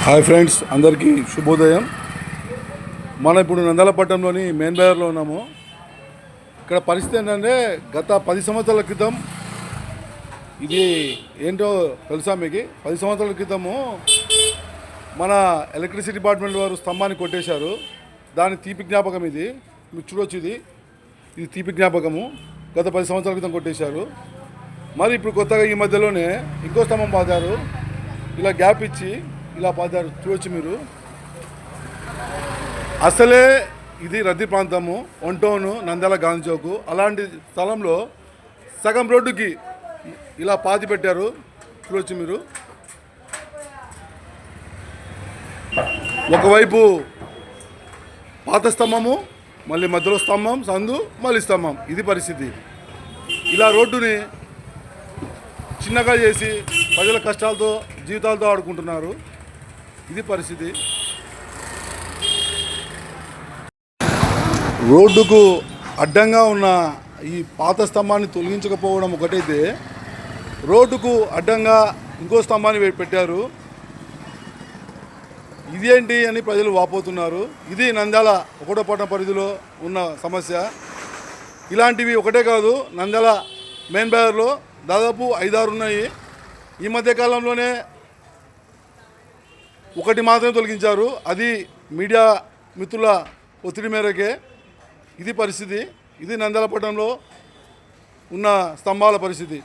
Hi friends, అందరికీ శుభోదయం. మనం ఇప్పుడు నందలపట్నంలోని మెయిన్ బజార్లో ఉన్నాము. ఇక్కడ పరిస్థితి ఏంటంటే గత 10 సంవత్సరాల క్రితం ఇది ఏంటో తెలుసా మీకు? 10 సంవత్సరాల క్రితము మన ఎలక్ట్రిసిటీ డిపార్ట్మెంట్ వారు స్తంభాన్ని కొట్టేశారు. దాని తీపి జ్ఞాపకం ఇది. మీరు చూడొచ్చు, ఇది తీపి జ్ఞాపకము. గత 10 సంవత్సరాల క్రితం కొట్టేశారు. మరి ఇప్పుడు కొత్తగా ఈ మధ్యలోనే ఇంకో స్తంభం పాతారు. ఇలా గ్యాప్ ఇచ్చి ఇలా పాతారు, చూడొచ్చు మీరు. అసలే ఇది రద్దీ ప్రాంతము, ఒంటోను, నంద్యాల గాంధీ చౌక్. అలాంటి స్థలంలో సగం రోడ్డుకి ఇలా పాతి పెట్టారు, చూడొచ్చు మీరు. ఒకవైపు పాత స్తంభము, మళ్ళీ మధ్యలో స్తంభం, సందు, మళ్ళీ స్తంభం. ఇది పరిస్థితి. ఇలా రోడ్డుని చిన్నగా చేసి ప్రజల కష్టాలతో, జీవితాలతో ఆడుకుంటున్నారు. ఇది పరిస్థితి. రోడ్డుకు అడ్డంగా ఉన్న ఈ పాత స్తంభాన్ని తొలగించకపోవడం ఒకటైతే, రోడ్డుకు అడ్డంగా ఇంకో స్తంభాన్ని పెట్టారు. ఇదేంటి అని ప్రజలు వాపోతున్నారు. ఇది నంద్యాల ఒకటో పట్టణ పరిధిలో ఉన్న సమస్య. ఇలాంటివి ఒకటే కాదు, నంద్యాల మెయిన్ బజార్లో దాదాపు 5-6 ఉన్నాయి. ఈ మధ్యకాలంలోనే ఒకటి మాత్రమే తొలగించారు. అది మీడియా మిత్రుల ఒత్తిడి మేరకే. ఇది పరిస్థితి. ఇది నంద్యాల పట్టణంలో ఉన్న స్తంభాల పరిస్థితి.